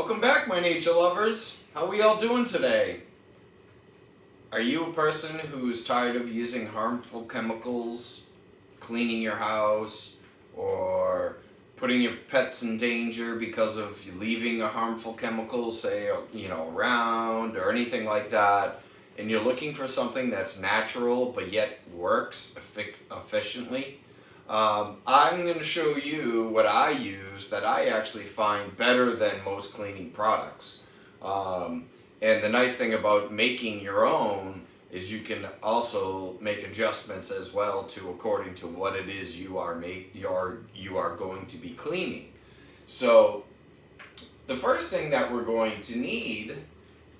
Welcome back, my nature lovers. How we all doing today? Are you a person who's tired of using harmful chemicals, cleaning your house, or putting your pets in danger because of you leaving a harmful chemical, say, around or anything like that, and you're looking for something that's natural but yet works efficiently? I'm going to show you what I use that I actually find better than most cleaning products. And the nice thing about making your own is you can also make adjustments as well to according to what it is you are going to be cleaning. So the first thing that we're going to need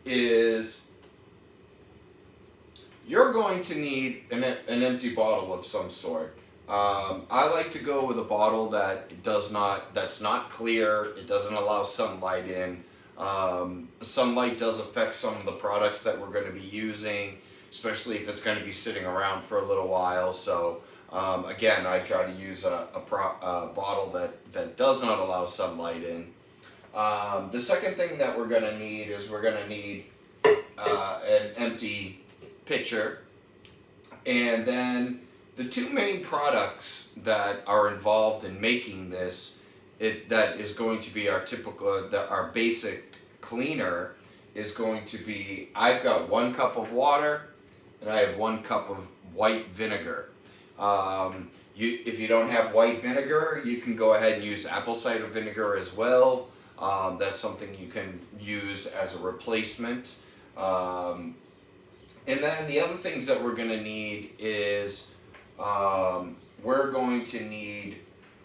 is you're going to need an empty bottle of some sort. I like to go with a bottle that's not clear. It doesn't allow sunlight in. Sunlight does affect some of the products that we're going to be using, especially if it's going to be sitting around for a little while. So again, I try to use a bottle that does not allow sunlight in. The second thing that we're going to need is an empty pitcher, and then the two main products that are involved in making this, that is going to be our basic cleaner, is going to be, I've got 1 cup of water and I have 1 cup of white vinegar. If you don't have white vinegar, you can go ahead and use apple cider vinegar as well. That's something you can use as a replacement. And then the other things that we're going to need is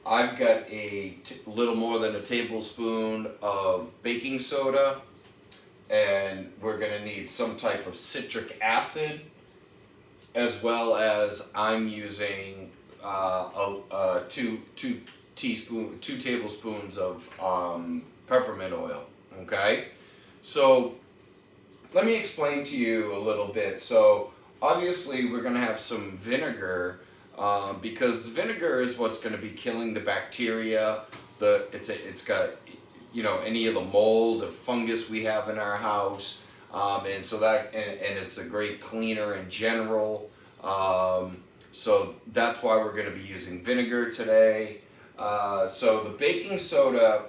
I've got a little more than a tablespoon of baking soda, and we're going to need some type of citric acid, as well as I'm using 2 tablespoons of peppermint oil. Okay, so let me explain to you a little bit. So obviously we're going to have some vinegar, because vinegar is what's going to be killing the bacteria. It's got any of the mold or fungus we have in our house, and it's a great cleaner in general. So that's why we're going to be using vinegar today. So the baking soda.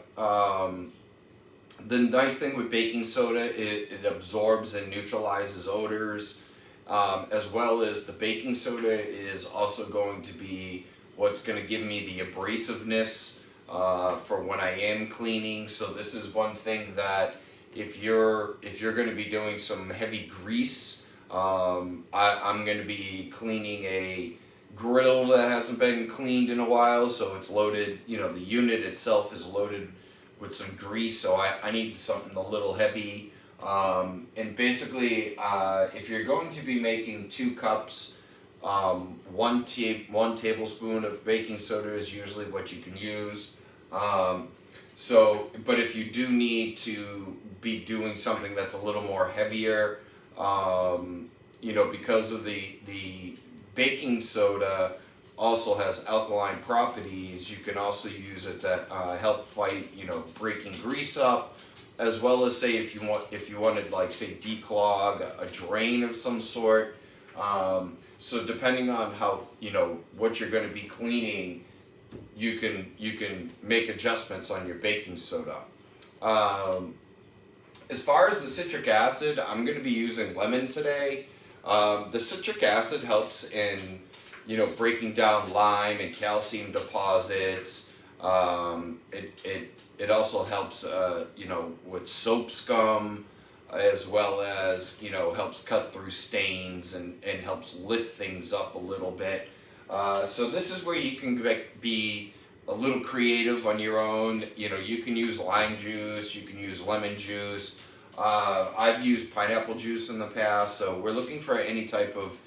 The nice thing with baking soda, it absorbs and neutralizes odors, as well as the baking soda is also going to be what's going to give me the abrasiveness for when I am cleaning. So this is one thing that if you're going to be doing some heavy grease, I'm going to be cleaning a grill that hasn't been cleaned in a while, so it's loaded. The unit itself is loaded with some grease, so I need something a little heavy. And basically, if you're going to be making 2 cups, 1 tablespoon of baking soda is usually what you can use. But if you do need to be doing something that's a little more heavier, because of the baking soda also has alkaline properties, you can also use it to help fight, breaking grease up, as well as say if you wanted, like, say, declog a drain of some sort. So depending on how what you're going to be cleaning, you can make adjustments on your baking soda. As far as the citric acid, I'm going to be using lemon today. The citric acid helps in breaking down lime and calcium deposits. It also helps with soap scum, as well as helps cut through stains and helps lift things up a little bit. So this is where you can be a little creative on your own. You can use lime juice, you can use lemon juice. I've used pineapple juice in the past, so we're looking for any type of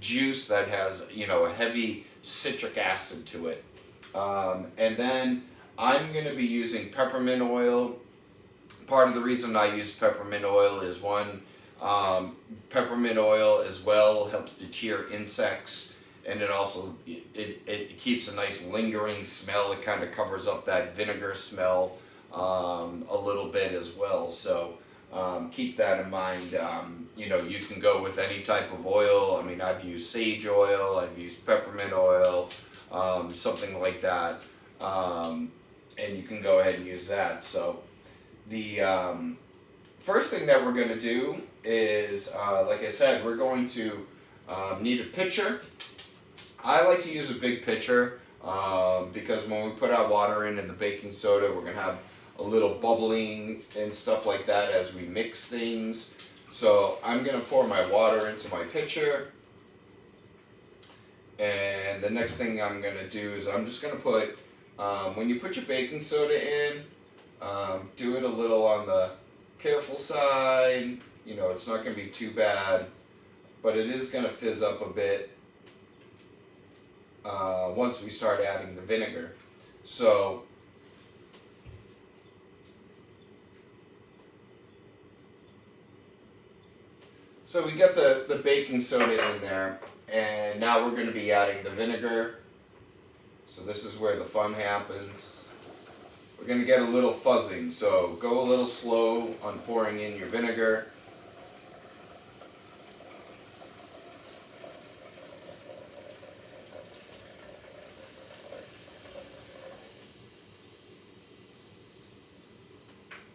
juice that has a heavy citric acid to it. And then I'm going to be using peppermint oil. Part of the reason I use peppermint oil is peppermint oil as well helps deter insects, and it also it keeps a nice lingering smell. It kind of covers up that vinegar smell. a little bit as well. So keep that in mind. You know, you can go with any type of oil. I mean, I've used sage oil, I've used peppermint oil, something like that. And you can go ahead and use that. So the first thing that we're going to do is, like I said, we're going to need a pitcher. I like to use a big pitcher because when we put our water in and the baking soda, we're going to have a little bubbling and stuff like that as we mix things. So I'm going to pour my water into my pitcher. And the next thing I'm going to do is I'm just going to put, when you put your baking soda in, do it a little on the careful side. You know, it's not going to be too bad, but it is going to fizz up a bit once we start adding the vinegar. So we got the baking soda in there, and now we're going to be adding the vinegar. So this is where the fun happens. We're going to get a little fuzzing, so go a little slow on pouring in your vinegar.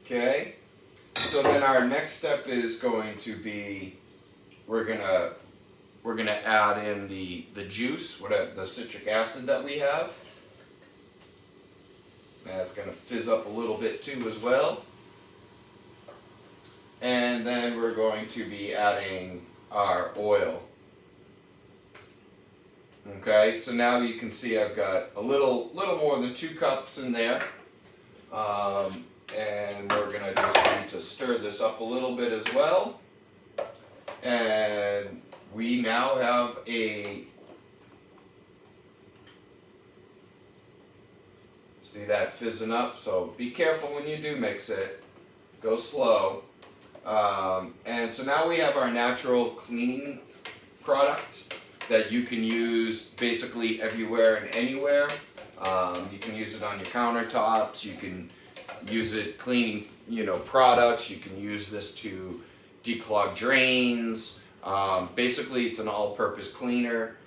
Okay, so then our next step is going to be, we're gonna add in the juice, the citric acid that we have. That's gonna fizz up a little bit too as well. And then we're going to be adding our oil. Okay, so now you can see I've got a little more than 2 cups in there. And we're gonna just need to stir this up a little bit as well. And we now have see that fizzing up, so be careful when you do mix it. Go slow. And so now we have our natural cleaning product that you can use basically everywhere and anywhere. You can use it on your countertops, you can use it cleaning, you know, products. You can use this to declog drains. Basically, it's an all-purpose cleaner.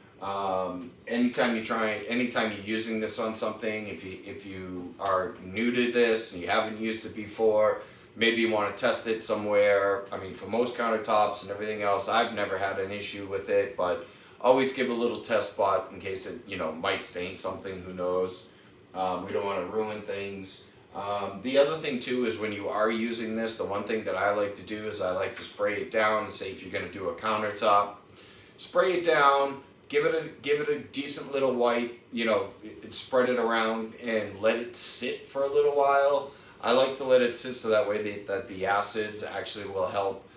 Anytime you're using this on something, if you are new to this and you haven't used it before, maybe you want to test it somewhere. I mean, for most countertops and everything else, I've never had an issue with it, but always give a little test spot in case it, you know, might stain something. Who knows? We don't want to ruin things. The other thing too is when you are using this, the one thing that I like to do is I like to spray it down. Say if you're going to do a countertop, spray it down, give it a decent little wipe, you know, spread it around and let it sit for a little while. I like to let it sit so that way that the acids actually will help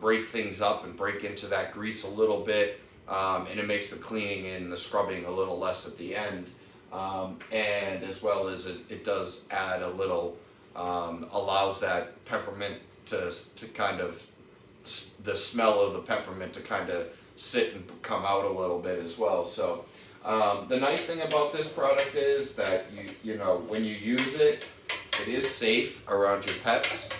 break things up and break into that grease a little bit, and it makes the cleaning and the scrubbing a little less at the end. And as well as it does add a little, allows that peppermint to kind of, the smell of the peppermint to kind of sit and come out a little bit as well. So the nice thing about this product is that you know when you use it, it is safe around your pets,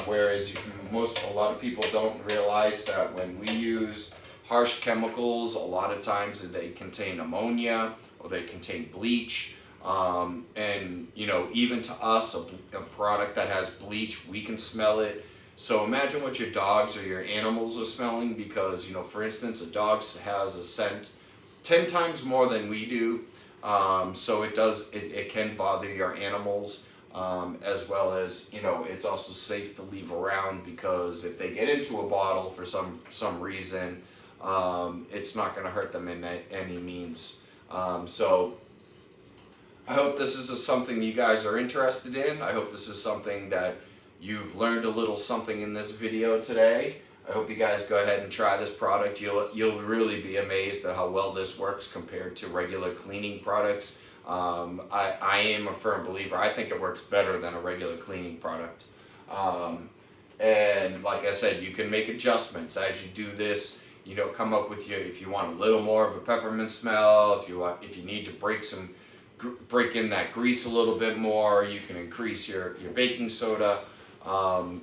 whereas a lot of people don't realize that when we use harsh chemicals, a lot of times they contain ammonia or they contain bleach, and you know, even to us, a product that has bleach, we can smell it. So imagine what your dogs or your animals are smelling, because you know, for instance, a dog has a scent 10 times more than we do, so it can bother your animals, as well as, you know, it's also safe to leave around, because if they get into a bottle for some reason, it's not going to hurt them in any means. So I hope this is something you guys are interested in. I hope this is something that you've learned a little something in this video today. I hope you guys go ahead and try this product. You'll really be amazed at how well this works compared to regular cleaning products. I am a firm believer. I think it works better than a regular cleaning product. And like I said, you can make adjustments as you do this. You know, come up with if you want a little more of a peppermint smell, if you need to break some break in that grease a little bit more. You can increase your baking soda.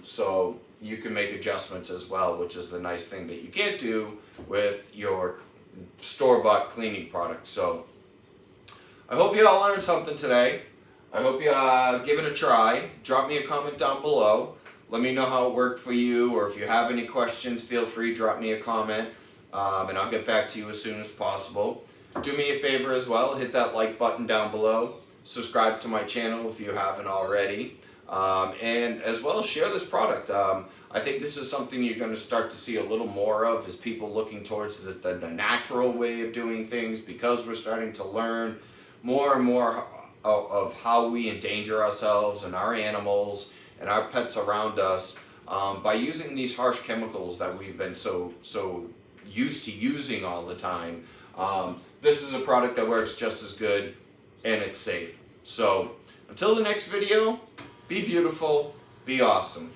So you can make adjustments as well, which is the nice thing that you can't do with your store-bought cleaning products. So I hope you all learned something today. I hope you give it a try. Drop me a comment down below. Let me know how it worked for you, or if you have any questions, feel free, drop me a comment, and I'll get back to you as soon as possible. Do me a favor as well, hit that like button down below, subscribe to my channel if you haven't already, and as well share this product. I think this is something you're going to start to see a little more of, is people looking towards the natural way of doing things, because we're starting to learn more and more of how we endanger ourselves and our animals and our pets around us by using these harsh chemicals that we've been so used to using all the time. This is a product that works just as good, and it's safe. So until the next video, be beautiful, be awesome.